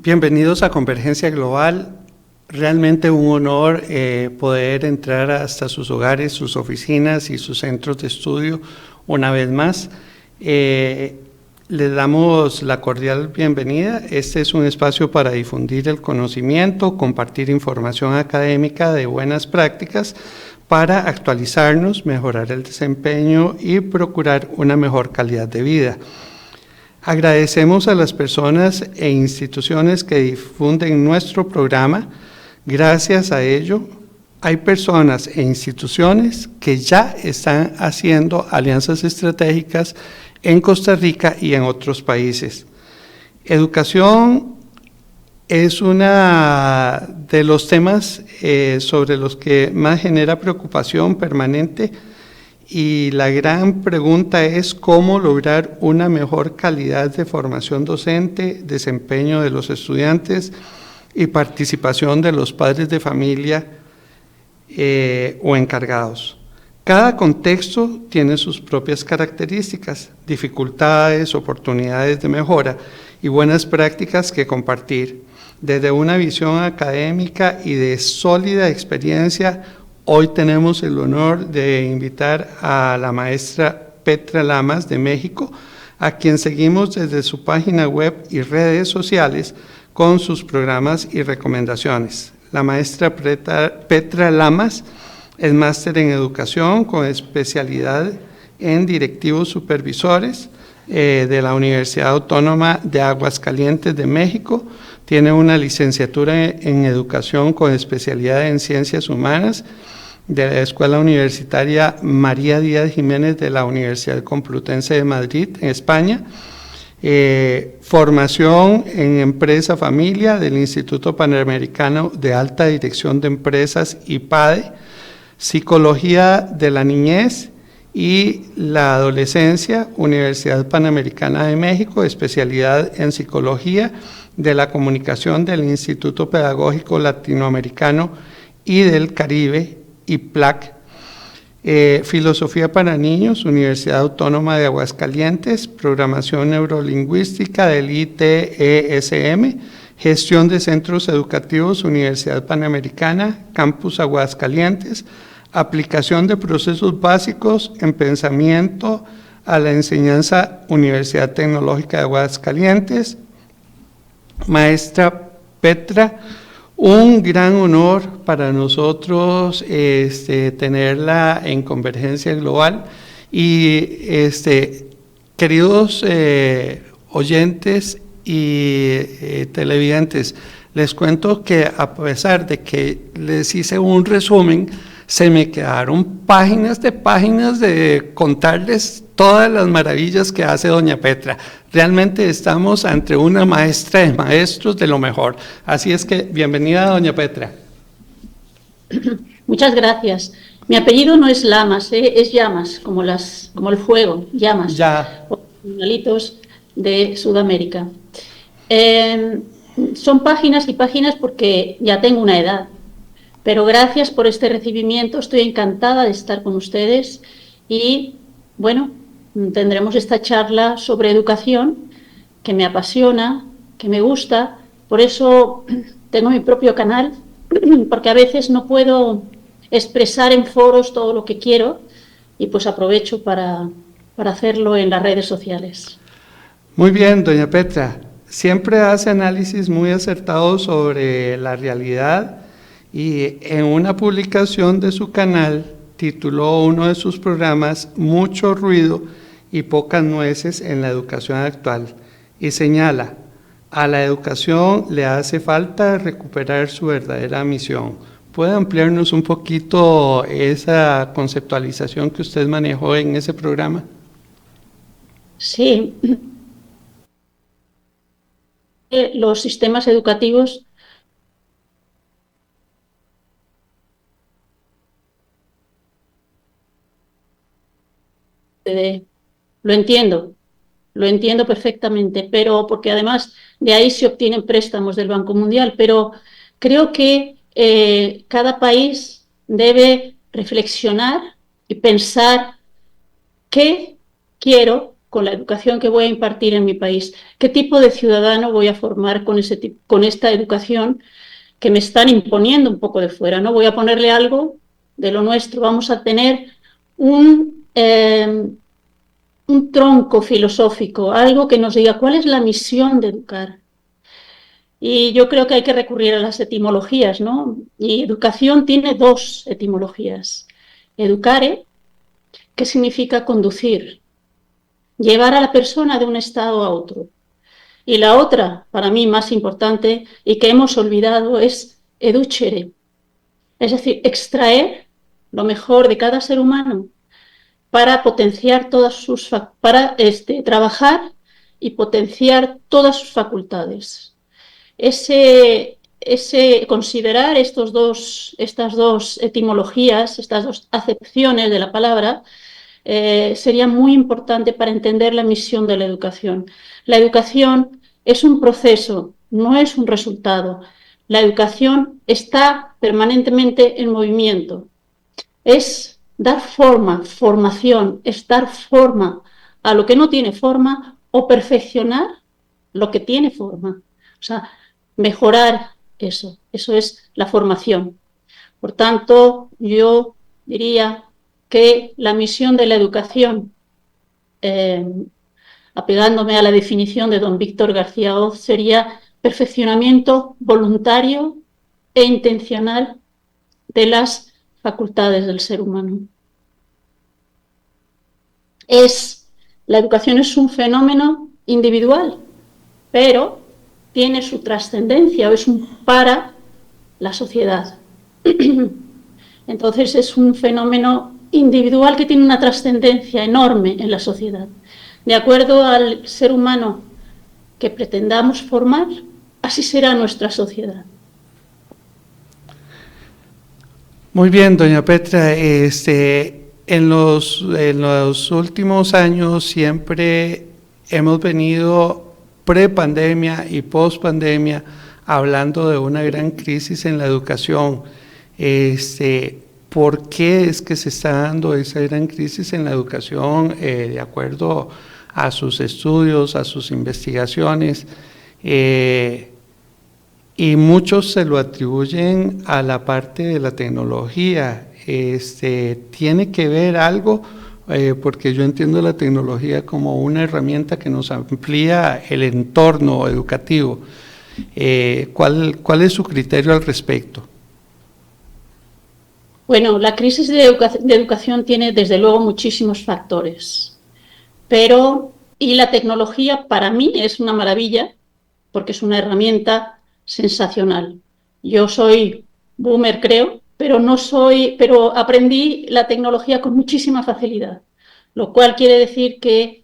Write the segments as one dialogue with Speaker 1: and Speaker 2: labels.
Speaker 1: Bienvenidos a Convergencia Global. Realmente un honor poder entrar hasta sus hogares, sus oficinas y sus centros de estudio una vez más. Les damos la cordial bienvenida. Este es un espacio para difundir el conocimiento, compartir información académica de buenas prácticas para actualizarnos, mejorar el desempeño y procurar una mejor calidad de vida. Agradecemos a las personas e instituciones que difunden nuestro programa. Gracias a ello, hay personas e instituciones que ya están haciendo alianzas estratégicas en Costa Rica y en otros países. Educación es uno de los temas sobre los que más genera preocupación permanente. Y la gran pregunta es cómo lograr una mejor calidad de formación docente, desempeño de los estudiantes y participación de los padres de familia o encargados. Cada contexto tiene sus propias características, dificultades, oportunidades de mejora y buenas prácticas que compartir. Desde una visión académica y de sólida experiencia, hoy tenemos el honor de invitar a la maestra Petra Lamas de México, a quien seguimos desde su página web y redes sociales con sus programas y recomendaciones. La maestra Petra Lamas es máster en educación con especialidad en directivos supervisores de la Universidad Autónoma de Aguascalientes de México. Tiene una licenciatura en educación con especialidad en ciencias humanas de la Escuela Universitaria María Díaz Jiménez de la Universidad Complutense de Madrid, en España. Formación en Empresa Familia del Instituto Panamericano de Alta Dirección de Empresas IPADE, Psicología de la Niñez y la Adolescencia, Universidad Panamericana de México, especialidad en Psicología de la Comunicación del Instituto Pedagógico Latinoamericano y del Caribe, IPLAC, Filosofía para Niños, Universidad Autónoma de Aguascalientes, Programación Neurolingüística del ITESM, Gestión de Centros Educativos, Universidad Panamericana, Campus Aguascalientes, Aplicación de Procesos Básicos en Pensamiento a la Enseñanza, Universidad Tecnológica de Aguascalientes. Maestra Petra, un gran honor para nosotros tenerla en Convergencia Global y queridos oyentes y televidentes, les cuento que a pesar de que les hice un resumen, se me quedaron páginas de contarles todas las maravillas que hace doña Petra. Realmente estamos ante una maestra de maestros de lo mejor. Así es que, bienvenida, doña Petra.
Speaker 2: Muchas gracias. Mi apellido no es Lamas, es Llamas, como el fuego, llamas.
Speaker 1: Ya.
Speaker 2: Animalitos de Sudamérica. Son páginas y páginas porque ya tengo una edad. Pero gracias por este recibimiento, estoy encantada de estar con ustedes y, bueno, tendremos esta charla sobre educación que me apasiona, que me gusta, por eso tengo mi propio canal, porque a veces no puedo expresar en foros todo lo que quiero y pues aprovecho para hacerlo en las redes sociales.
Speaker 1: Muy bien, doña Petra, siempre hace análisis muy acertados sobre la realidad. Y en una publicación de su canal tituló uno de sus programas Mucho ruido y pocas nueces en la educación actual y señala: a la educación le hace falta recuperar su verdadera misión. ¿Puede ampliarnos un poquito esa conceptualización que usted manejó en ese programa?
Speaker 2: Sí. Los sistemas educativos lo entiendo perfectamente, pero porque además de ahí se obtienen préstamos del Banco Mundial, pero creo que cada país debe reflexionar y pensar qué quiero con la educación que voy a impartir en mi país? ¿Qué tipo de ciudadano voy a formar con esta educación que me están imponiendo un poco de fuera, ¿no? Voy a ponerle algo de lo nuestro. Vamos a tener un tronco filosófico, algo que nos diga cuál es la misión de educar. Y yo creo que hay que recurrir a las etimologías, ¿no? Y educación tiene dos etimologías. Educare, que significa conducir, llevar a la persona de un estado a otro. Y la otra, para mí más importante, y que hemos olvidado, es educere, es decir, extraer lo mejor de cada ser humano para potenciar para trabajar y potenciar todas sus facultades. Considerar estas dos etimologías, estas dos acepciones de la palabra, sería muy importante para entender la misión de la educación. La educación es un proceso, no es un resultado. La educación está permanentemente en movimiento. Es dar formación, es dar forma a lo que no tiene forma o perfeccionar lo que tiene forma. O sea, mejorar eso es la formación. Por tanto, yo diría que la misión de la educación, apegándome a la definición de don Víctor García Oz, sería perfeccionamiento voluntario e intencional de las facultades del ser humano. La educación es un fenómeno individual, pero tiene su trascendencia, o es para la sociedad. Entonces es un fenómeno individual que tiene una trascendencia enorme en la sociedad. De acuerdo al ser humano que pretendamos formar, así será nuestra sociedad.
Speaker 1: Muy bien, doña Petra. En los últimos años siempre hemos venido pre-pandemia y post-pandemia hablando de una gran crisis en la educación. ¿Por qué es que se está dando esa gran crisis en la educación de acuerdo a sus estudios, a sus investigaciones? Y muchos se lo atribuyen a la parte de la tecnología. ¿Tiene que ver algo? Porque yo entiendo la tecnología como una herramienta que nos amplía el entorno educativo. ¿Cuál es su criterio al respecto?
Speaker 2: Bueno, la crisis de educación tiene desde luego muchísimos factores, y la tecnología para mí es una maravilla porque es una herramienta sensacional. Yo soy boomer, creo, pero aprendí la tecnología con muchísima facilidad, lo cual quiere decir que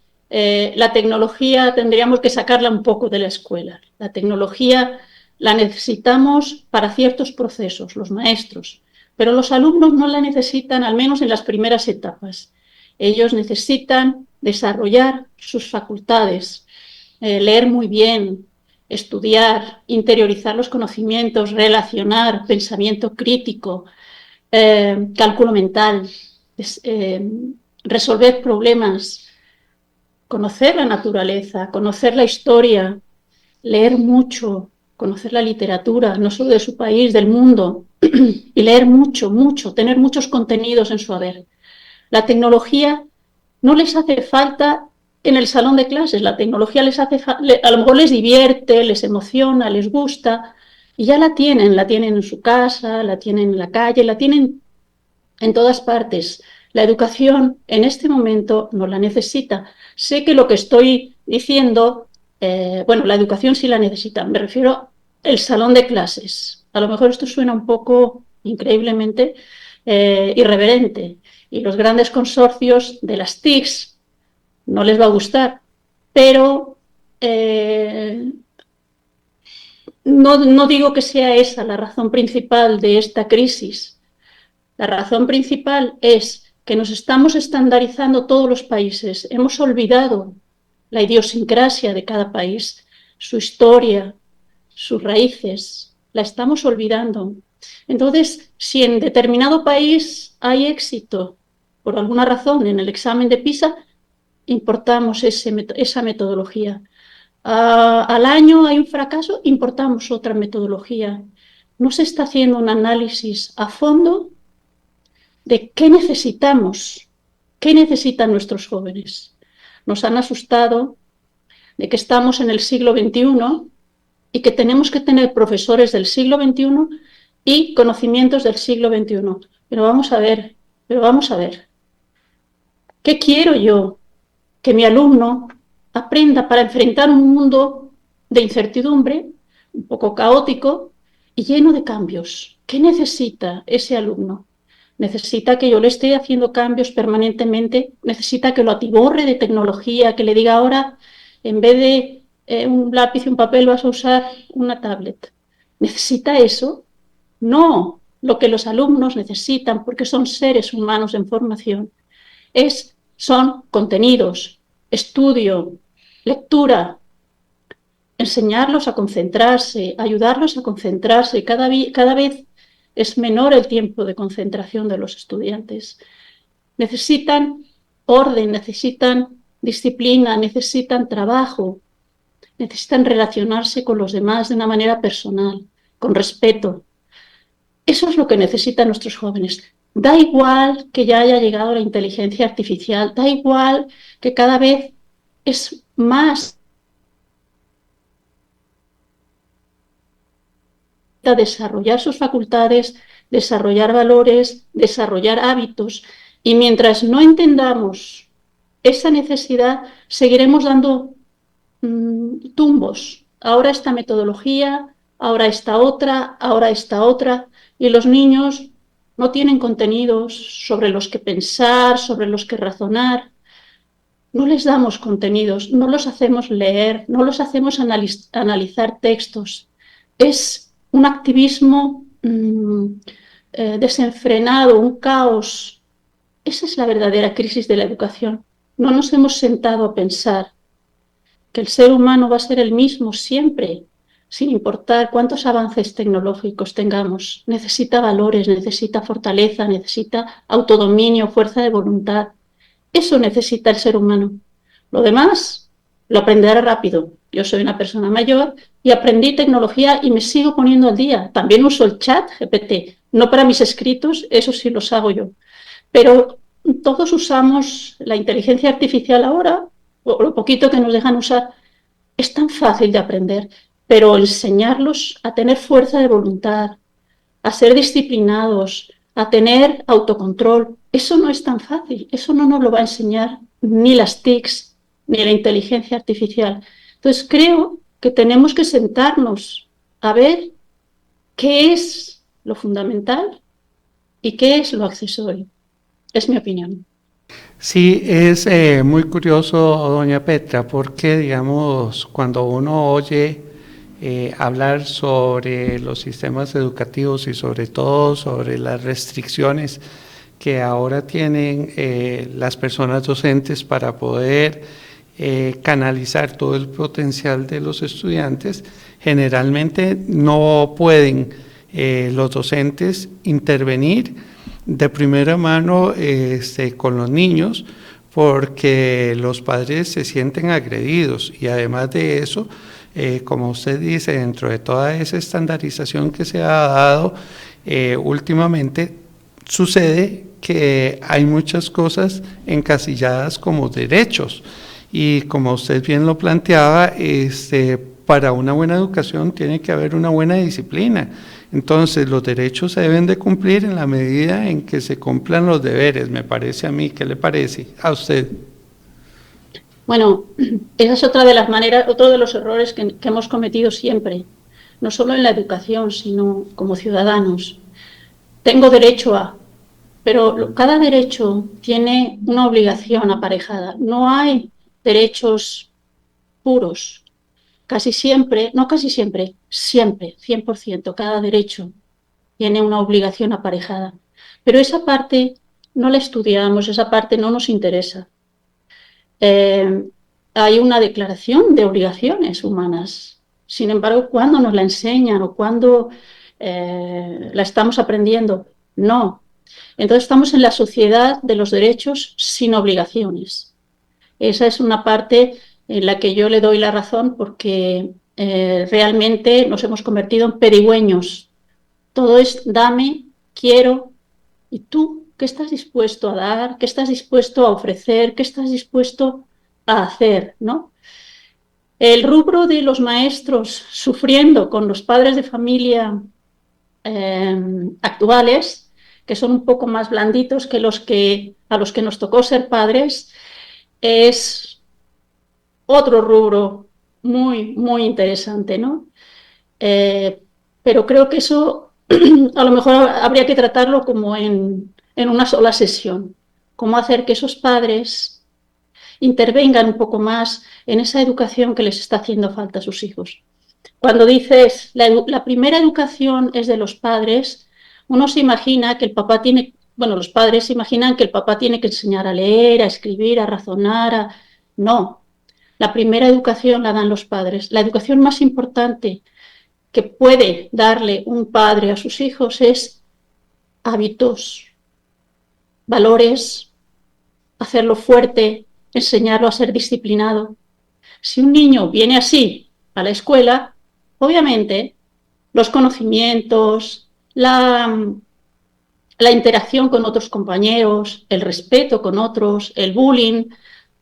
Speaker 2: la tecnología tendríamos que sacarla un poco de la escuela. La tecnología la necesitamos para ciertos procesos, los maestros, pero los alumnos no la necesitan, al menos en las primeras etapas. Ellos necesitan desarrollar sus facultades, leer muy bien, estudiar, interiorizar los conocimientos, relacionar, pensamiento crítico, cálculo mental, resolver problemas, conocer la naturaleza, conocer la historia, leer mucho, conocer la literatura, no solo de su país, del mundo, y leer mucho, tener muchos contenidos en su haber. La tecnología no les hace falta en el salón de clases, la tecnología a lo mejor les divierte, les emociona, les gusta, y ya la tienen en su casa, la tienen en la calle, la tienen en todas partes. La educación en este momento no la necesita. Sé que lo que estoy diciendo, la educación sí la necesita, me refiero al salón de clases. A lo mejor esto suena un poco increíblemente irreverente, y los grandes consorcios de las TICs no les va a gustar, pero no digo que sea esa la razón principal de esta crisis. La razón principal es que nos estamos estandarizando todos los países. Hemos olvidado la idiosincrasia de cada país, su historia, sus raíces. La estamos olvidando. Entonces, si en determinado país hay éxito, por alguna razón, en el examen de PISA, importamos esa metodología. Al año hay un fracaso, importamos otra metodología. No se está haciendo un análisis a fondo de qué necesitamos, qué necesitan nuestros jóvenes. Nos han asustado de que estamos en el siglo XXI y que tenemos que tener profesores del siglo XXI y conocimientos del siglo XXI. Pero vamos a ver, ¿qué quiero yo? Que mi alumno aprenda para enfrentar un mundo de incertidumbre, un poco caótico y lleno de cambios. ¿Qué necesita ese alumno? Necesita que yo le esté haciendo cambios permanentemente, necesita que lo atiborre de tecnología, que le diga ahora, en vez de un lápiz y un papel, vas a usar una tablet. ¿Necesita eso? No. Lo que los alumnos necesitan, porque son seres humanos en formación, son contenidos, estudio, lectura, enseñarlos a concentrarse, ayudarlos a concentrarse. Cada vez es menor el tiempo de concentración de los estudiantes. Necesitan orden, necesitan disciplina, necesitan trabajo, necesitan relacionarse con los demás de una manera personal, con respeto. Eso es lo que necesitan nuestros jóvenes. Da igual que ya haya llegado la inteligencia artificial, da igual que cada vez es más desarrollar sus facultades, desarrollar valores, desarrollar hábitos. Y mientras no entendamos esa necesidad, seguiremos dando tumbos. Ahora esta metodología, ahora esta otra, y los niños no tienen contenidos sobre los que pensar, sobre los que razonar. No les damos contenidos, no los hacemos leer, no los hacemos analizar textos. Es un activismo desenfrenado, un caos. Esa es la verdadera crisis de la educación. No nos hemos sentado a pensar que el ser humano va a ser el mismo siempre, sin importar cuántos avances tecnológicos tengamos. Necesita valores, necesita fortaleza, necesita autodominio, fuerza de voluntad. Eso necesita el ser humano. Lo demás lo aprenderá rápido. Yo soy una persona mayor y aprendí tecnología y me sigo poniendo al día. También uso el chat GPT, no para mis escritos, eso sí los hago yo. Pero todos usamos la inteligencia artificial ahora, o lo poquito que nos dejan usar. Es tan fácil de aprender, pero enseñarlos a tener fuerza de voluntad, a ser disciplinados, a tener autocontrol, eso no es tan fácil, eso no nos lo va a enseñar ni las TICs ni la inteligencia artificial. Entonces creo que tenemos que sentarnos a ver qué es lo fundamental y qué es lo accesorio. Es mi opinión.
Speaker 1: Sí, es muy curioso, doña Petra, porque, digamos, cuando uno oye hablar sobre los sistemas educativos y sobre todo sobre las restricciones que ahora tienen las personas docentes para poder canalizar todo el potencial de los estudiantes, generalmente no pueden los docentes intervenir de primera mano con los niños, porque los padres se sienten agredidos y además de eso, como usted dice, dentro de toda esa estandarización que se ha dado últimamente, sucede que hay muchas cosas encasilladas como derechos y como usted bien lo planteaba, para una buena educación tiene que haber una buena disciplina. Entonces los derechos se deben de cumplir en la medida en que se cumplan los deberes, me parece a mí. ¿Qué le parece a usted?
Speaker 2: Bueno, esa es otra de las maneras, otro de los errores que hemos cometido siempre, no solo en la educación, sino como ciudadanos. Tengo derecho a, pero cada derecho tiene una obligación aparejada. No hay derechos puros. Casi siempre, no casi siempre, siempre, 100%, cada derecho tiene una obligación aparejada. Pero esa parte no la estudiamos, esa parte no nos interesa. Hay una declaración de obligaciones humanas. Sin embargo, ¿cuándo nos la enseñan o cuándo la estamos aprendiendo? No. Entonces estamos en la sociedad de los derechos sin obligaciones. Esa es una parte en la que yo le doy la razón porque realmente nos hemos convertido en pedigüeños. Todo es dame, quiero, ¿y tú qué estás dispuesto a dar? ¿Qué estás dispuesto a ofrecer? ¿Qué estás dispuesto a hacer? ¿No? El rubro de los maestros sufriendo con los padres de familia actuales, que son un poco más blanditos que a los que nos tocó ser padres, es otro rubro muy, muy interesante, ¿no? Pero creo que eso a lo mejor habría que tratarlo como en una sola sesión. Cómo hacer que esos padres intervengan un poco más en esa educación que les está haciendo falta a sus hijos. Cuando dices la primera educación es de los padres, uno se imagina que el papá tiene, bueno, los padres se imaginan que el papá tiene que enseñar a leer, a escribir, a razonar. No, la primera educación la dan los padres. La educación más importante que puede darle un padre a sus hijos es hábitos, valores, hacerlo fuerte, enseñarlo a ser disciplinado. Si un niño viene así a la escuela, obviamente los conocimientos, la interacción con otros compañeros, el respeto con otros, el bullying,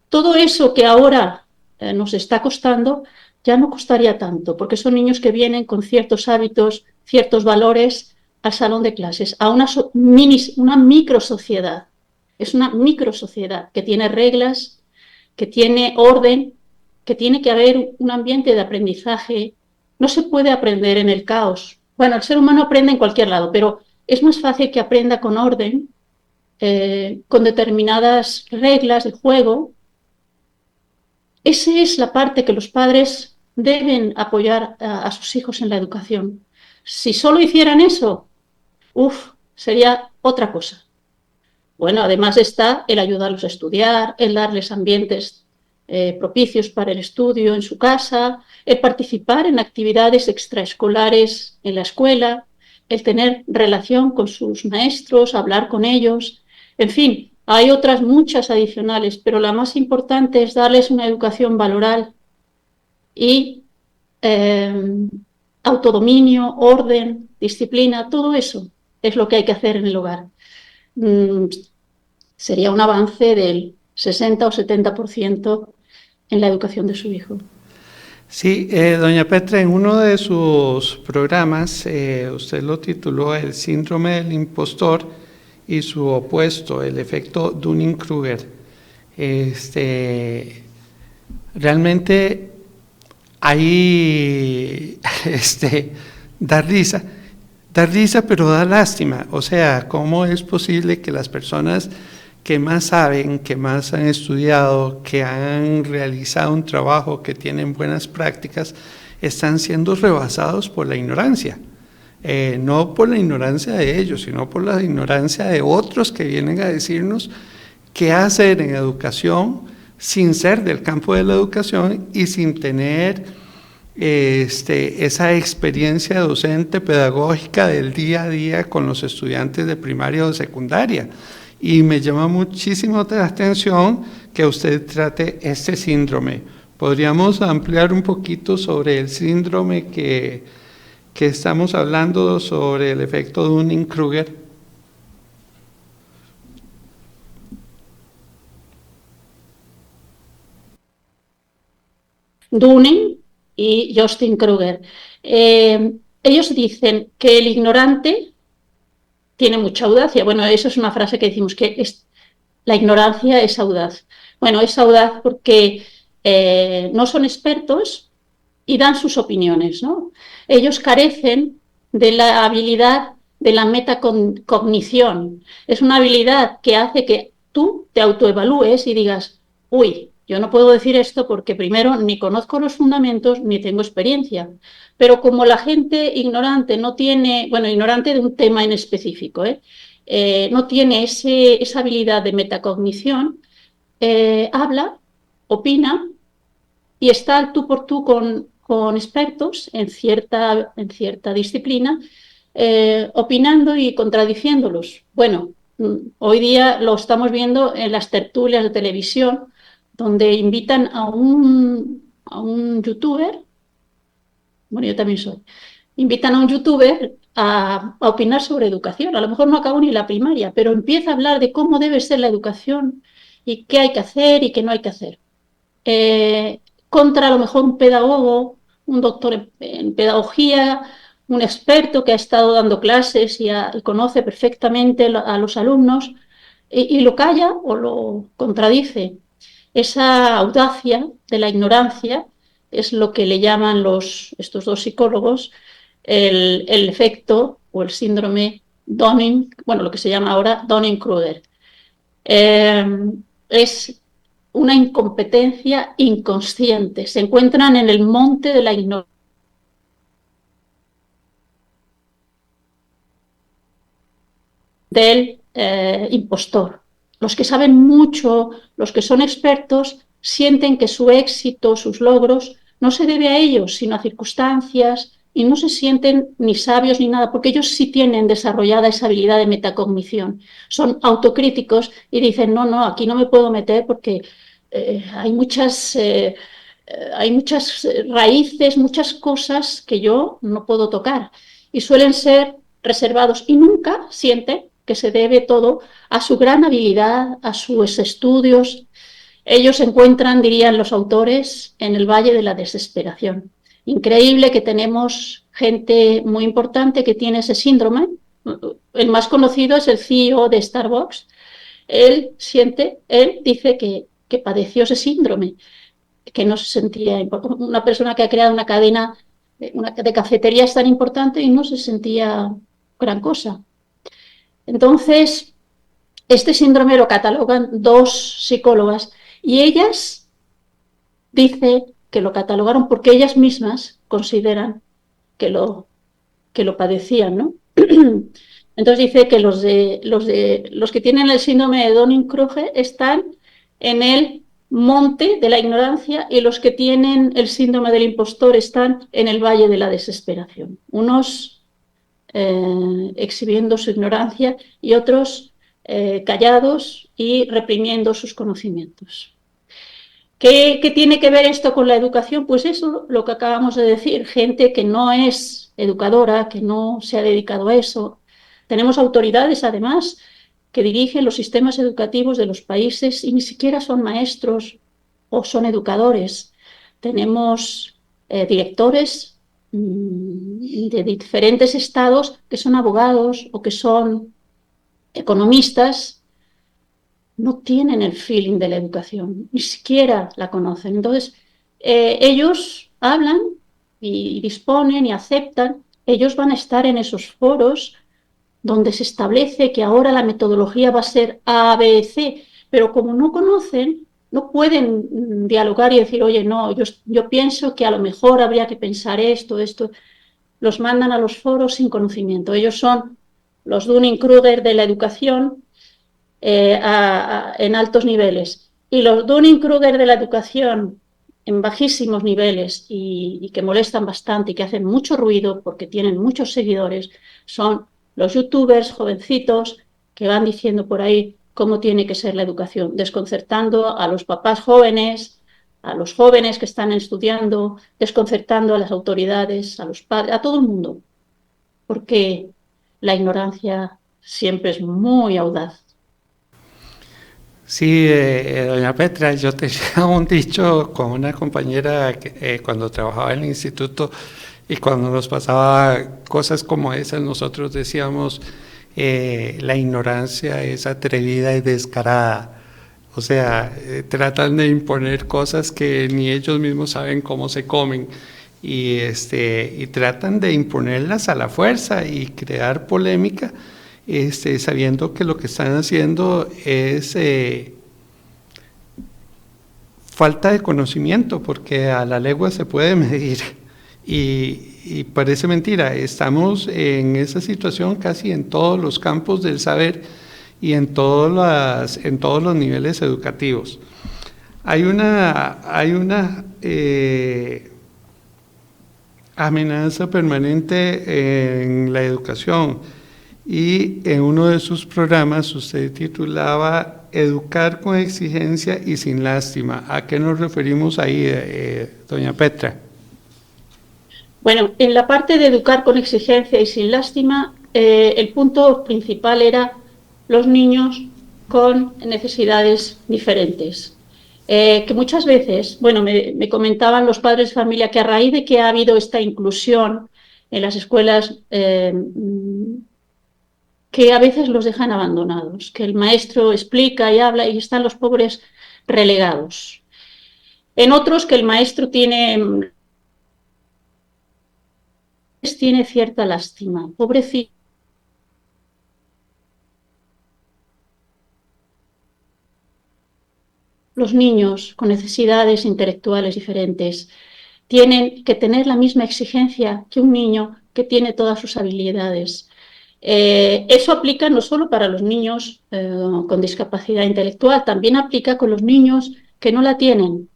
Speaker 2: todo eso que ahora nos está costando, ya no costaría tanto, porque son niños que vienen con ciertos hábitos, ciertos valores al salón de clases, a una microsociedad. Es una microsociedad que tiene reglas, que tiene orden, que tiene que haber un ambiente de aprendizaje. No se puede aprender en el caos. Bueno, el ser humano aprende en cualquier lado, pero es más fácil que aprenda con orden, con determinadas reglas de juego. Esa es la parte que los padres deben apoyar a sus hijos en la educación. Si solo hicieran eso, sería otra cosa. Bueno, además está el ayudarlos a estudiar, el darles ambientes propicios para el estudio en su casa, el participar en actividades extraescolares en la escuela, el tener relación con sus maestros, hablar con ellos, en fin, hay otras muchas adicionales, pero la más importante es darles una educación valoral y autodominio, orden, disciplina, todo eso es lo que hay que hacer en el hogar. Sería un avance del 60 o 70% en la educación de su hijo.
Speaker 1: Sí, doña Petra, en uno de sus programas, usted lo tituló El síndrome del impostor y su opuesto, el efecto Dunning-Kruger. Realmente ahí da risa, pero da lástima. O sea, ¿cómo es posible que las personas que más saben, que más han estudiado, que han realizado un trabajo, que tienen buenas prácticas, están siendo rebasados por la ignorancia? No por la ignorancia de ellos, sino por la ignorancia de otros que vienen a decirnos qué hacer en educación sin ser del campo de la educación y sin tener esa experiencia docente pedagógica del día a día con los estudiantes de primaria o secundaria. Y me llama muchísimo la atención que usted trate este síndrome. ¿Podríamos ampliar un poquito sobre el síndrome que estamos hablando, sobre el efecto Dunning-Kruger?
Speaker 2: Dunning y Justin Kruger. Ellos dicen que el ignorante tiene mucha audacia. Bueno, eso es una frase que decimos, que la ignorancia es audaz. Bueno, es audaz porque no son expertos y dan sus opiniones, ¿no? Ellos carecen de la habilidad de la metacognición. Es una habilidad que hace que tú te autoevalúes y digas, uy, yo no puedo decir esto porque primero ni conozco los fundamentos ni tengo experiencia. Pero como la gente ignorante no tiene, bueno, ignorante de un tema en específico, no tiene esa habilidad de metacognición, habla, opina y está al tú por tú con expertos en cierta disciplina, opinando y contradiciéndolos. Bueno, hoy día lo estamos viendo en las tertulias de televisión, donde invitan a un youtuber, bueno, yo también soy, invitan a un youtuber a opinar sobre educación. A lo mejor no acabó ni la primaria, pero empieza a hablar de cómo debe ser la educación y qué hay que hacer y qué no hay que hacer. Contra a lo mejor un pedagogo, un doctor en pedagogía, un experto que ha estado dando clases y conoce perfectamente a los alumnos y lo calla o lo contradice. Esa audacia de la ignorancia es lo que le llaman estos dos psicólogos el efecto o el síndrome Dunning, bueno, lo que se llama ahora Dunning-Kruger. Es una incompetencia inconsciente. Se encuentran en el monte de la ignorancia del impostor. Los que saben mucho, los que son expertos, sienten que su éxito, sus logros, no se debe a ellos, sino a circunstancias, y no se sienten ni sabios ni nada, porque ellos sí tienen desarrollada esa habilidad de metacognición. Son autocríticos y dicen, no, no, aquí no me puedo meter porque hay muchas raíces, muchas cosas que yo no puedo tocar. Y suelen ser reservados y nunca sienten que se debe todo a su gran habilidad, a sus estudios. Ellos se encuentran, dirían los autores, en el valle de la desesperación. Increíble que tenemos gente muy importante que tiene ese síndrome. El más conocido es el CEO de Starbucks. Él dice que padeció ese síndrome, que no se sentía importante. Una persona que ha creado una cadena de cafeterías tan importante y no se sentía gran cosa. Entonces, este síndrome lo catalogan dos psicólogas y ellas dicen que lo catalogaron porque ellas mismas consideran que lo padecían, ¿no? Entonces dice que los que tienen el síndrome de Dunning-Kruger están en el monte de la ignorancia y los que tienen el síndrome del impostor están en el valle de la desesperación. Unos exhibiendo su ignorancia y otros callados y reprimiendo sus conocimientos. ¿Qué tiene que ver esto con la educación? Pues eso, lo que acabamos de decir, gente que no es educadora, que no se ha dedicado a eso. Tenemos autoridades, además, que dirigen los sistemas educativos de los países y ni siquiera son maestros o son educadores. Tenemos directores de diferentes estados que son abogados o que son economistas, no tienen el feeling de la educación, ni siquiera la conocen. Entonces, ellos hablan y disponen y aceptan, ellos van a estar en esos foros donde se establece que ahora la metodología va a ser A, B, C, pero como no conocen, no pueden dialogar y decir, oye, no, yo pienso que a lo mejor habría que pensar esto, los mandan a los foros sin conocimiento. Ellos son los Dunning-Kruger de la educación en altos niveles. Y los Dunning-Kruger de la educación en bajísimos niveles y que molestan bastante y que hacen mucho ruido porque tienen muchos seguidores son los youtubers jovencitos que van diciendo por ahí cómo tiene que ser la educación, desconcertando a los papás jóvenes, a los jóvenes que están estudiando, desconcertando a las autoridades, a los padres, a todo el mundo, porque la ignorancia siempre es muy audaz.
Speaker 1: Sí, doña Petra, yo tenía un dicho con una compañera cuando trabajaba en el instituto y cuando nos pasaba cosas como esas, nosotros decíamos, la ignorancia es atrevida y descarada. O sea, tratan de imponer cosas que ni ellos mismos saben cómo se comen y tratan de imponerlas a la fuerza y crear polémica. Sabiendo que lo que están haciendo es falta de conocimiento, porque a la legua se puede medir y parece mentira. Estamos en esa situación casi en todos los campos del saber y en todos los niveles educativos. Hay una amenaza permanente en la educación. Y en uno de sus programas usted titulaba educar con exigencia y sin lástima. ¿A qué nos referimos ahí, doña Petra?
Speaker 2: Bueno, en la parte de educar con exigencia y sin lástima, el punto principal era los niños con necesidades diferentes. Que muchas veces, bueno, me comentaban los padres de familia que a raíz de que ha habido esta inclusión en las escuelas, que a veces los dejan abandonados, que el maestro explica y habla y están los pobres relegados. En otros que el maestro tiene cierta lástima, pobrecito. Los niños con necesidades intelectuales diferentes tienen que tener la misma exigencia que un niño que tiene todas sus habilidades. Eso aplica no solo para los niños con discapacidad intelectual, también aplica con los niños que no la tienen.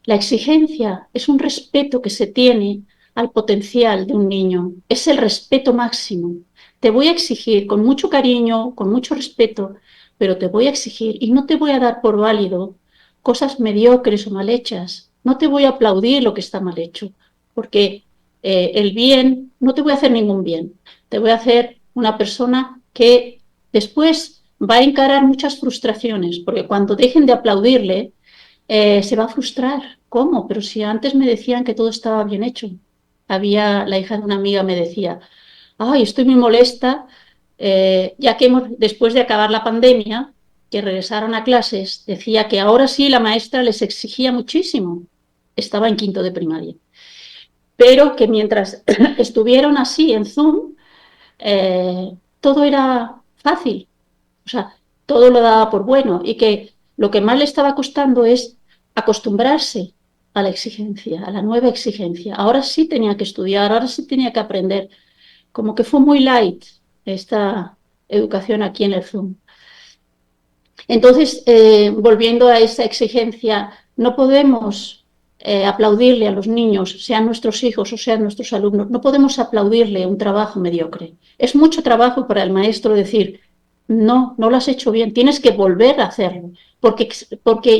Speaker 2: La exigencia es un respeto que se tiene al potencial de un niño, es el respeto máximo. Te voy a exigir con mucho cariño, con mucho respeto, pero te voy a exigir y no te voy a dar por válido cosas mediocres o mal hechas. No te voy a aplaudir lo que está mal hecho, porque el bien, no te voy a hacer ningún bien. Te voy a hacer una persona que después va a encarar muchas frustraciones, porque cuando dejen de aplaudirle, se va a frustrar. ¿Cómo? Pero si antes me decían que todo estaba bien hecho. La hija de una amiga me decía, ay, estoy muy molesta, ya que después de acabar la pandemia, que regresaron a clases, decía que ahora sí la maestra les exigía muchísimo. Estaba en quinto de primaria. Pero que mientras estuvieron así en Zoom, todo era fácil. O sea, todo lo daba por bueno y que lo que más le estaba costando es acostumbrarse a la exigencia, a la nueva exigencia. Ahora sí tenía que estudiar, ahora sí tenía que aprender. Como que fue muy light esta educación aquí en el Zoom. Entonces, volviendo a esa exigencia, no podemos aplaudirle a los niños, sean nuestros hijos o sean nuestros alumnos, no podemos aplaudirle un trabajo mediocre. Es mucho trabajo para el maestro decir, no, no lo has hecho bien, tienes que volver a hacerlo, porque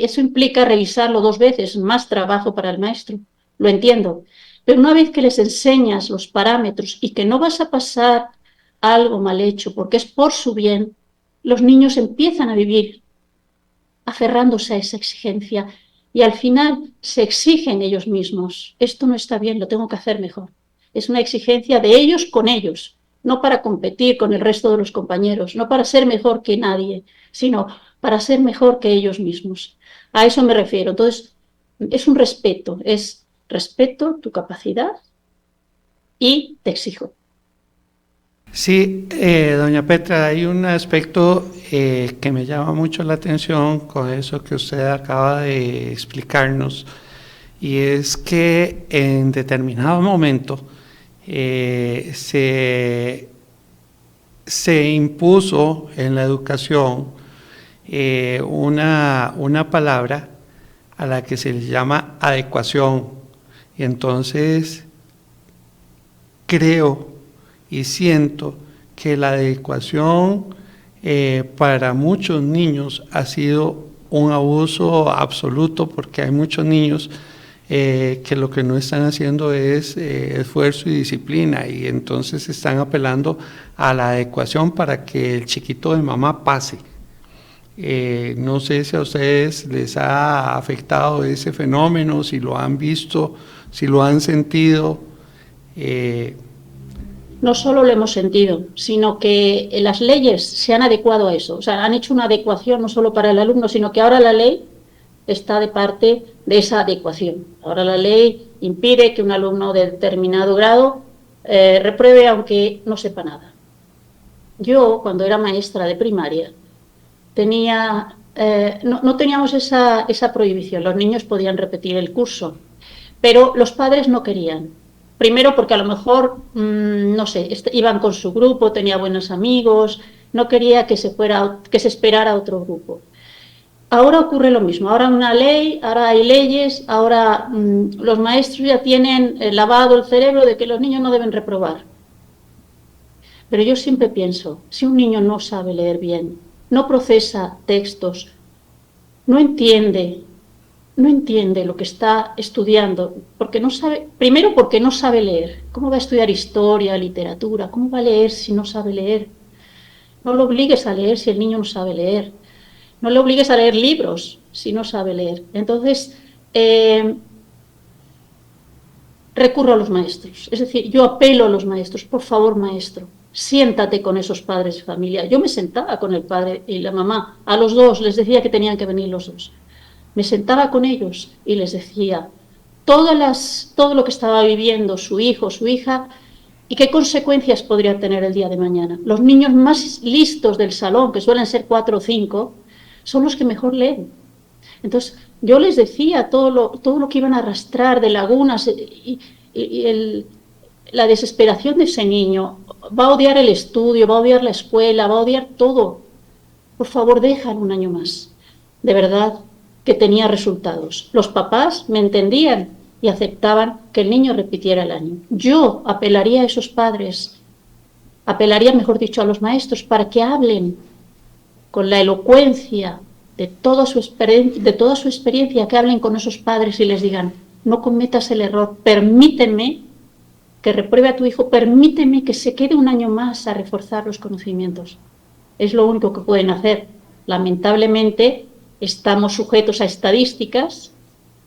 Speaker 2: eso implica revisarlo 2 veces, más trabajo para el maestro, lo entiendo. Pero una vez que les enseñas los parámetros y que no vas a pasar algo mal hecho porque es por su bien, los niños empiezan a vivir aferrándose a esa exigencia y al final se exigen ellos mismos. Esto no está bien, lo tengo que hacer mejor. Es una exigencia de ellos con ellos, no para competir con el resto de los compañeros, no para ser mejor que nadie, sino para ser mejor que ellos mismos. A eso me refiero. Entonces, es un respeto, es respeto tu capacidad y te exijo.
Speaker 1: Sí, doña Petra, hay un aspecto que me llama mucho la atención con eso que usted acaba de explicarnos, y es que en determinado momento se impuso en la educación una palabra a la que se le llama adecuación, y entonces creo y siento que la adecuación para muchos niños ha sido un abuso absoluto, porque hay muchos niños que lo que no están haciendo es esfuerzo y disciplina, y entonces están apelando a la adecuación para que el chiquito de mamá pase. No sé si a ustedes les ha afectado ese fenómeno, si lo han visto, si lo han sentido.
Speaker 2: No solo lo hemos sentido, sino que las leyes se han adecuado a eso. O sea, han hecho una adecuación no solo para el alumno, sino que ahora la ley está de parte de esa adecuación. Ahora la ley impide que un alumno de determinado grado repruebe aunque no sepa nada. Yo, cuando era maestra de primaria, no teníamos esa prohibición. Los niños podían repetir el curso, pero los padres no querían. Primero porque a lo mejor, no sé, iban con su grupo, tenía buenos amigos, no quería que se esperara otro grupo. Ahora ocurre lo mismo, ahora una ley, ahora hay leyes, ahora los maestros ya tienen lavado el cerebro de que los niños no deben reprobar. Pero yo siempre pienso, si un niño no sabe leer bien, no procesa textos, no entiende lo que está estudiando, porque no sabe, primero porque no sabe leer. ¿Cómo va a estudiar historia, literatura? ¿Cómo va a leer si no sabe leer? No lo obligues a leer si el niño no sabe leer. No le obligues a leer libros si no sabe leer. Entonces, recurro a los maestros. Es decir, yo apelo a los maestros. Por favor, maestro, siéntate con esos padres de familia. Yo me sentaba con el padre y la mamá. A los dos les decía que tenían que venir los dos. Me sentaba con ellos y les decía todo lo que estaba viviendo su hijo, su hija, y qué consecuencias podría tener el día de mañana. Los niños más listos del salón, que suelen ser 4 o 5, son los que mejor leen. Entonces, yo les decía todo lo que iban a arrastrar de lagunas la desesperación de ese niño. Va a odiar el estudio, va a odiar la escuela, va a odiar todo. Por favor, déjalo un año más. De verdad que tenía resultados. Los papás me entendían y aceptaban que el niño repitiera el año. Yo apelaría a esos padres, apelaría, mejor dicho, a los maestros para que hablen con la elocuencia de toda su experiencia, que hablen con esos padres y les digan, no cometas el error, permíteme que repruebe a tu hijo, permíteme que se quede un año más a reforzar los conocimientos. Es lo único que pueden hacer. Lamentablemente, estamos sujetos a estadísticas.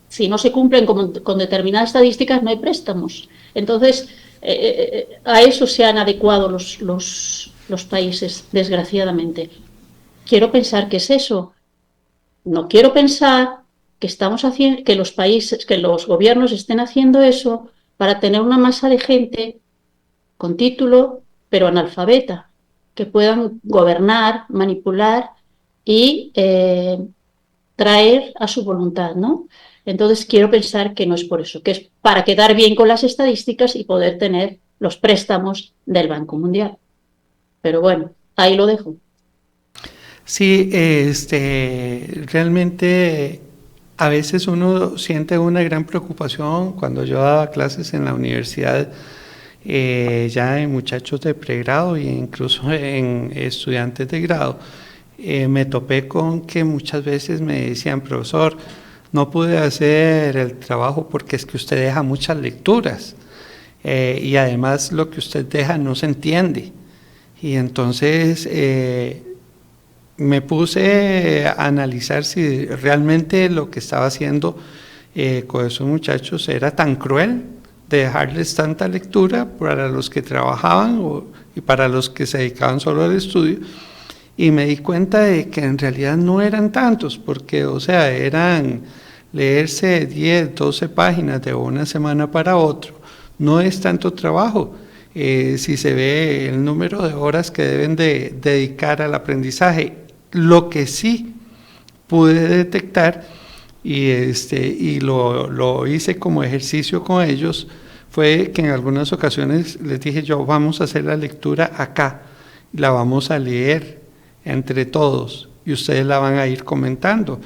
Speaker 2: Si no se cumplen con determinadas estadísticas, no hay préstamos. Entonces, a eso se han adecuado los países, desgraciadamente. Quiero pensar que es eso. No quiero pensar que que los países, que los gobiernos estén haciendo eso para tener una masa de gente con título, pero analfabeta, que puedan gobernar, manipular y traer a su voluntad, ¿no? Entonces quiero pensar que no es por eso, que es para quedar bien con las estadísticas y poder tener los préstamos del Banco Mundial. Pero bueno, ahí lo dejo.
Speaker 1: Sí, realmente a veces uno siente una gran preocupación cuando yo daba clases en la universidad, ya en muchachos de pregrado e incluso en estudiantes de grado. Me topé con que muchas veces me decían, profesor, no pude hacer el trabajo porque es que usted deja muchas lecturas y además lo que usted deja no se entiende. Y entonces me puse a analizar si realmente lo que estaba haciendo con esos muchachos era tan cruel de dejarles tanta lectura para los que trabajaban y para los que se dedicaban solo al estudio. Y me di cuenta de que en realidad no eran tantos, porque, o sea, eran leerse 10, 12 páginas de una semana para otro. No es tanto trabajo si se ve el número de horas que deben de dedicar al aprendizaje. Lo que sí pude detectar, y lo hice como ejercicio con ellos, fue que en algunas ocasiones les dije yo, vamos a hacer la lectura acá, la vamos a leer entre todos y ustedes la van a ir comentando.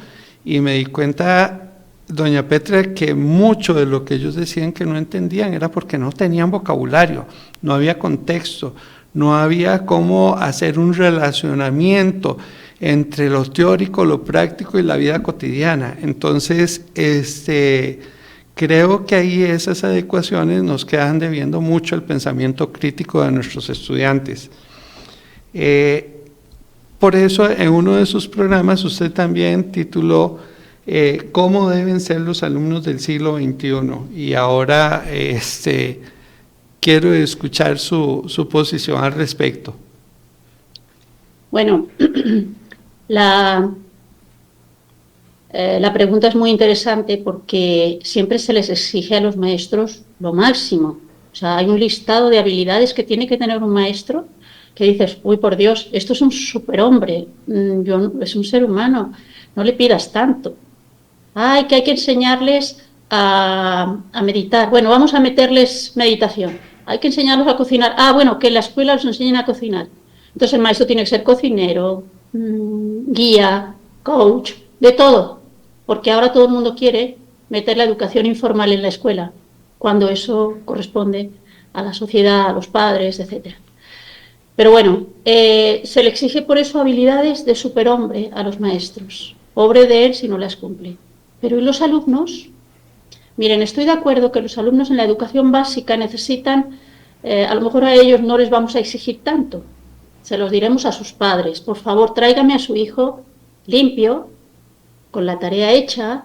Speaker 1: Y me di cuenta, doña Petra, que mucho de lo que ellos decían que no entendían era porque no tenían vocabulario, no había contexto, no había cómo hacer un relacionamiento entre lo teórico, lo práctico y la vida cotidiana. Entonces, creo que ahí esas adecuaciones nos quedan debiendo mucho el pensamiento crítico de nuestros estudiantes. Por eso, en uno de sus programas, usted también tituló ¿Cómo deben ser los alumnos del siglo XXI? Y ahora quiero escuchar su posición al respecto.
Speaker 2: Bueno, la pregunta es muy interesante porque siempre se les exige a los maestros lo máximo. O sea, hay un listado de habilidades que tiene que tener un maestro que dices, uy, por Dios, esto es un superhombre, es un ser humano, no le pidas tanto. Que hay que enseñarles a meditar. Bueno, vamos a meterles meditación. Hay que enseñarlos a cocinar. Bueno, que en la escuela los enseñen a cocinar. Entonces el maestro tiene que ser cocinero, guía, coach, de todo. Porque ahora todo el mundo quiere meter la educación informal en la escuela, cuando eso corresponde a la sociedad, a los padres, etc. Pero bueno, se le exige por eso habilidades de superhombre a los maestros. Pobre de él si no las cumple. Pero ¿y los alumnos? Miren, estoy de acuerdo que los alumnos en la educación básica necesitan, a lo mejor a ellos no les vamos a exigir tanto. Se los diremos a sus padres. Por favor, tráigame a su hijo limpio, con la tarea hecha,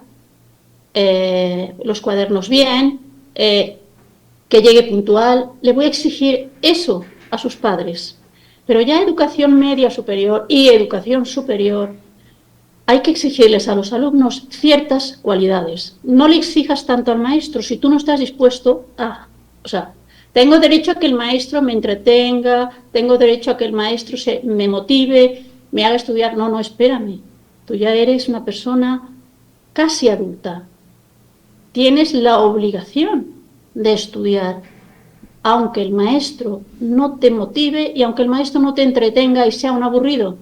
Speaker 2: los cuadernos bien, que llegue puntual. Le voy a exigir eso a sus padres. Pero ya educación media superior y educación superior, hay que exigirles a los alumnos ciertas cualidades. No le exijas tanto al maestro si tú no estás dispuesto a... O sea, tengo derecho a que el maestro me entretenga, tengo derecho a que el maestro me motive, me haga estudiar. No, espérame. Tú ya eres una persona casi adulta. Tienes la obligación de estudiar, aunque el maestro no te motive y aunque el maestro no te entretenga y sea un aburrido,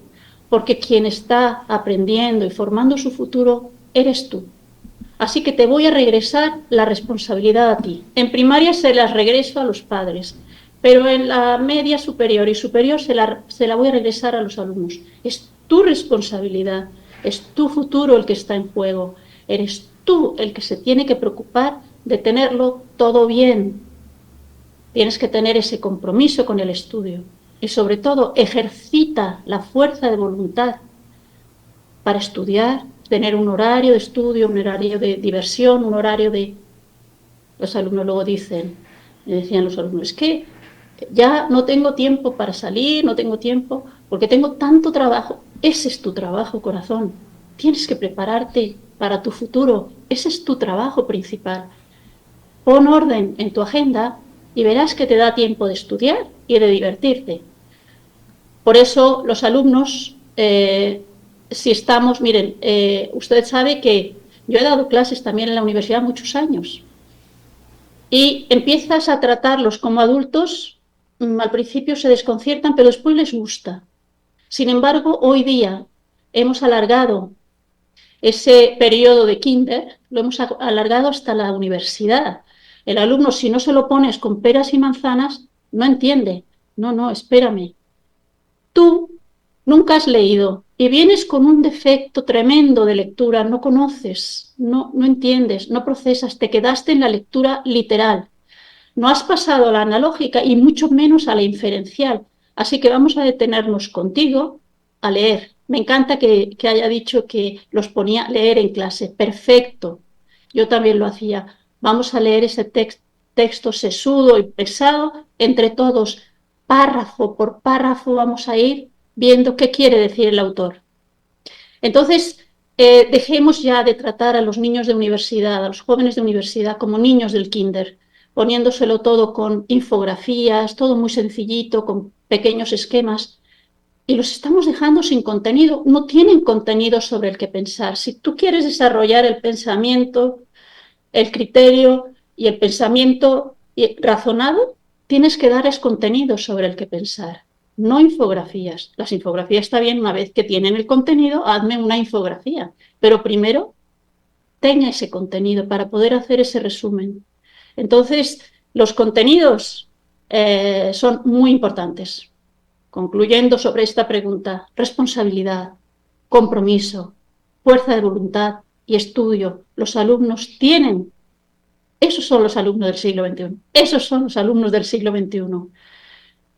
Speaker 2: porque quien está aprendiendo y formando su futuro eres tú. Así que te voy a regresar la responsabilidad a ti. En primaria se las regreso a los padres, pero en la media superior y superior se la voy a regresar a los alumnos. Es tu responsabilidad, es tu futuro el que está en juego, eres tú el que se tiene que preocupar de tenerlo todo bien. Tienes que tener ese compromiso con el estudio y sobre todo ejercita la fuerza de voluntad para estudiar, tener un horario de estudio, un horario de diversión, un horario de... Los alumnos luego me decían los alumnos, es que ya no tengo tiempo para salir, no tengo tiempo, porque tengo tanto trabajo. Ese es tu trabajo, corazón. Tienes que prepararte para tu futuro. Ese es tu trabajo principal. Pon orden en tu agenda y verás que te da tiempo de estudiar y de divertirte. Por eso los alumnos, si estamos, miren, usted sabe que yo he dado clases también en la universidad muchos años y empiezas a tratarlos como adultos, al principio se desconciertan, pero después les gusta. Sin embargo, hoy día hemos alargado ese periodo de kinder, lo hemos alargado hasta la universidad. El alumno, si no se lo pones con peras y manzanas, no entiende. No, espérame. Tú nunca has leído y vienes con un defecto tremendo de lectura, no conoces, no entiendes, no procesas, te quedaste en la lectura literal. No has pasado a la analógica y mucho menos a la inferencial. Así que vamos a detenernos contigo a leer. Me encanta que haya dicho que los ponía a leer en clase. Perfecto. Yo también lo hacía. Vamos a leer ese texto sesudo y pesado entre todos. Párrafo por párrafo vamos a ir viendo qué quiere decir el autor. Entonces, dejemos ya de tratar a los niños de universidad, a los jóvenes de universidad como niños del kinder, poniéndoselo todo con infografías, todo muy sencillito, con pequeños esquemas, y los estamos dejando sin contenido, no tienen contenido sobre el que pensar. Si tú quieres desarrollar el pensamiento, el criterio y el pensamiento razonado, tienes que darles contenido sobre el que pensar, no infografías. Las infografías está bien, una vez que tienen el contenido, hazme una infografía, pero primero tenga ese contenido para poder hacer ese resumen. Entonces, los contenidos son muy importantes. Concluyendo sobre esta pregunta, responsabilidad, compromiso, fuerza de voluntad y estudio. Los alumnos tienen, esos son los alumnos del siglo XXI, esos son los alumnos del siglo XXI.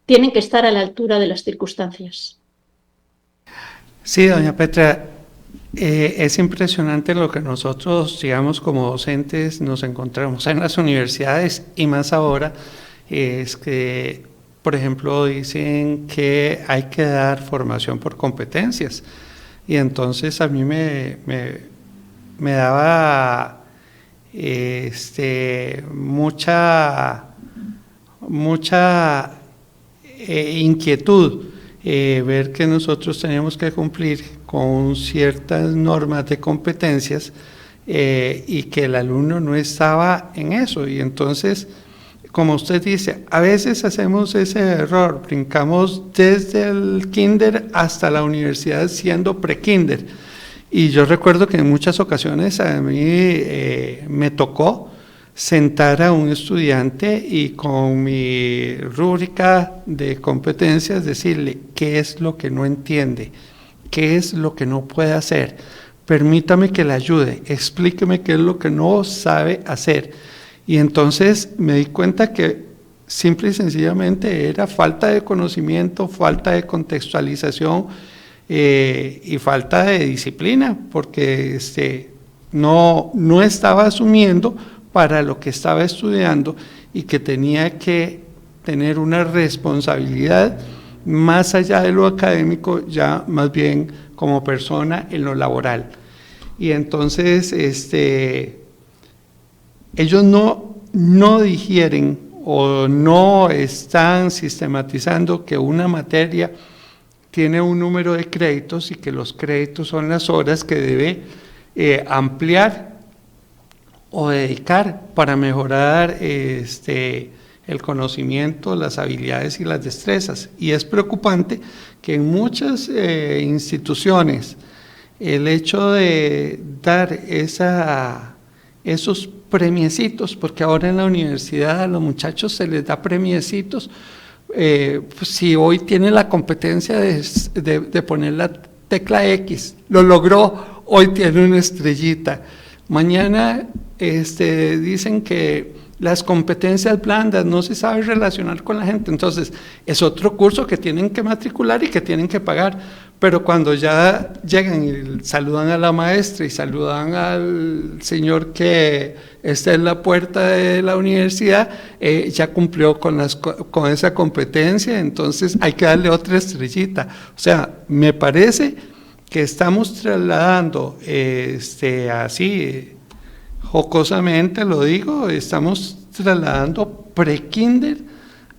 Speaker 2: Tienen que estar a la altura de las circunstancias.
Speaker 1: Sí, doña Petra, es impresionante lo que nosotros, digamos, como docentes nos encontramos en las universidades y más ahora, es que, por ejemplo, dicen que hay que dar formación por competencias y entonces a mí me daba mucha inquietud ver que nosotros teníamos que cumplir con ciertas normas de competencias y que el alumno no estaba en eso. Y entonces, como usted dice, a veces hacemos ese error, brincamos desde el kinder hasta la universidad siendo pre-kinder. Y yo recuerdo que en muchas ocasiones a mí me tocó sentar a un estudiante y con mi rúbrica de competencias decirle qué es lo que no entiende, qué es lo que no puede hacer. Permítame que le ayude, explíqueme qué es lo que no sabe hacer. Y entonces me di cuenta que simple y sencillamente era falta de conocimiento, falta de contextualización y falta de disciplina, porque no estaba asumiendo para lo que estaba estudiando y que tenía que tener una responsabilidad más allá de lo académico, ya más bien como persona en lo laboral. Y entonces ellos no digieren o no están sistematizando que una materia tiene un número de créditos y que los créditos son las horas que debe ampliar o dedicar para mejorar el conocimiento, las habilidades y las destrezas. Y es preocupante que en muchas instituciones el hecho de dar esos premiecitos, porque ahora en la universidad a los muchachos se les da premiecitos, pues si hoy tiene la competencia de poner la tecla X, lo logró, hoy tiene una estrellita. Mañana dicen que las competencias blandas, no se sabe relacionar con la gente, entonces es otro curso que tienen que matricular y que tienen que pagar, pero cuando ya llegan y saludan a la maestra y saludan al señor que está en la puerta de la universidad, ya cumplió con esa competencia, entonces hay que darle otra estrellita. O sea, me parece que estamos trasladando, así jocosamente lo digo, estamos trasladando pre-kinder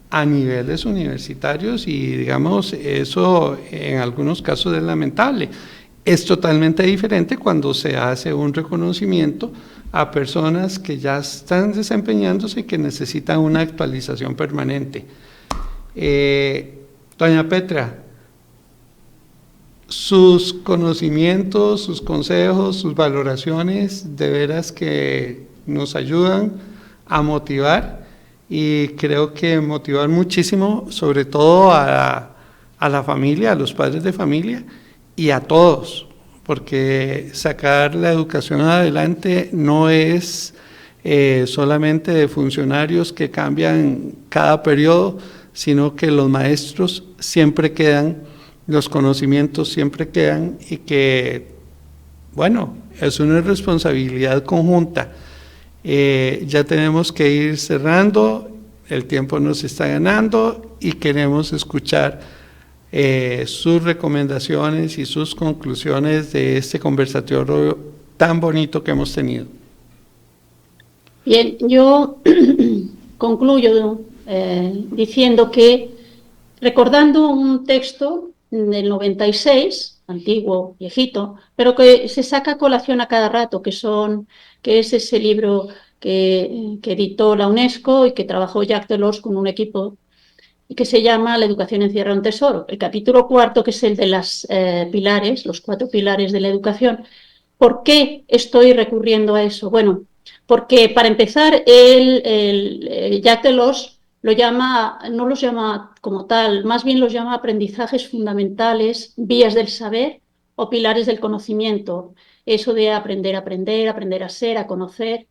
Speaker 1: a niveles universitarios y digamos eso en algunos casos es lamentable. Es totalmente diferente cuando se hace un reconocimiento a personas que ya están desempeñándose y que necesitan una actualización permanente. Doña Petra, sus conocimientos, sus consejos, sus valoraciones, de veras que nos ayudan a motivar y creo que motivar muchísimo, sobre todo a la familia, a los padres de familia y a todos, porque sacar la educación adelante no es solamente de funcionarios que cambian cada periodo, sino que los maestros siempre quedan, los conocimientos siempre quedan y que, bueno, es una responsabilidad conjunta. Ya tenemos que ir cerrando, el tiempo nos está ganando y queremos escuchar sus recomendaciones y sus conclusiones de este conversatorio tan bonito que hemos tenido.
Speaker 2: Bien, yo concluyo diciendo que, recordando un texto del 96, antiguo, viejito, pero que se saca a colación a cada rato, que es ese libro que editó la UNESCO y que trabajó Jacques Delors con un equipo y que se llama La educación encierra un tesoro. El capítulo cuarto, que es el de las pilares, los 4 pilares de la educación. ¿Por qué estoy recurriendo a eso? Bueno, porque para empezar, Jacques Delors no los llama como tal, más bien los llama aprendizajes fundamentales, vías del saber o pilares del conocimiento. Eso de aprender a aprender, aprender a ser, a conocer,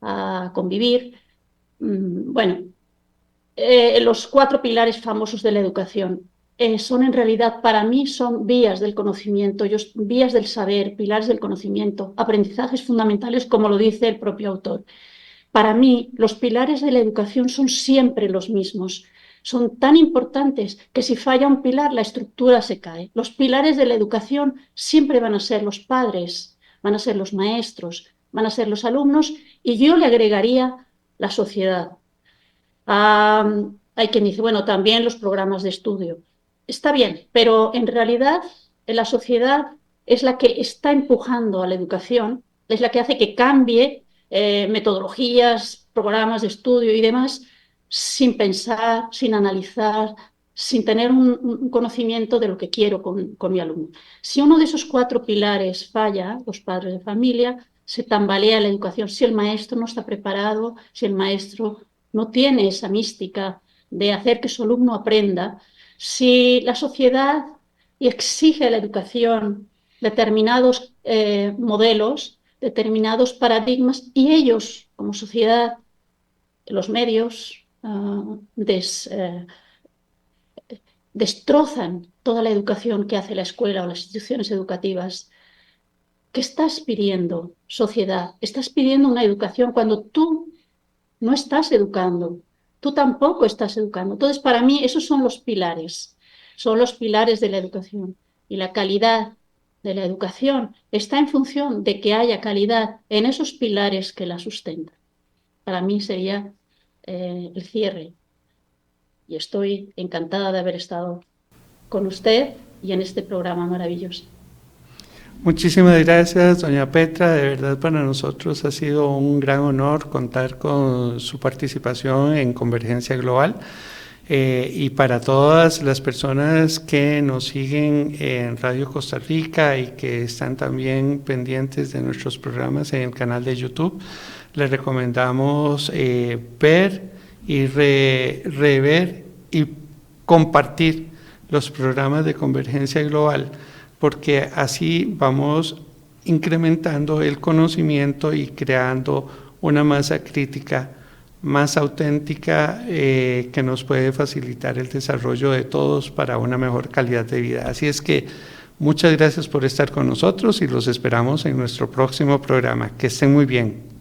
Speaker 2: a convivir. Bueno, los 4 pilares famosos de la educación. Son en realidad, para mí, son vías del conocimiento, vías del saber, pilares del conocimiento, aprendizajes fundamentales, como lo dice el propio autor. Para mí, los pilares de la educación son siempre los mismos. Son tan importantes que si falla un pilar, la estructura se cae. Los pilares de la educación siempre van a ser los padres, van a ser los maestros, van a ser los alumnos y yo le agregaría la sociedad. Hay quien dice, bueno, también los programas de estudio. Está bien, pero en realidad la sociedad es la que está empujando a la educación, es la que hace que cambie metodologías, programas de estudio y demás, sin pensar, sin analizar, sin tener un conocimiento de lo que quiero con mi alumno. Si uno de esos 4 pilares falla, los padres de familia, se tambalea la educación, si el maestro no está preparado, si el maestro no tiene esa mística de hacer que su alumno aprenda, si la sociedad exige a la educación determinados modelos, determinados paradigmas, y ellos, como sociedad, los medios, destrozan toda la educación que hace la escuela o las instituciones educativas. ¿Qué estás pidiendo, sociedad? Estás pidiendo una educación cuando tú no estás educando, tú tampoco estás educando. Entonces, para mí, esos son los pilares de la educación. Y la calidad de la educación está en función de que haya calidad en esos pilares que la sustentan. Para mí sería el cierre. Y estoy encantada de haber estado con usted y en este programa maravilloso.
Speaker 1: Muchísimas gracias, doña Petra. De verdad, para nosotros ha sido un gran honor contar con su participación en Convergencia Global. Y para todas las personas que nos siguen en Radio Costa Rica y que están también pendientes de nuestros programas en el canal de YouTube, les recomendamos ver y rever y compartir los programas de Convergencia Global, porque así vamos incrementando el conocimiento y creando una masa crítica más auténtica que nos puede facilitar el desarrollo de todos para una mejor calidad de vida. Así es que muchas gracias por estar con nosotros y los esperamos en nuestro próximo programa. Que estén muy bien.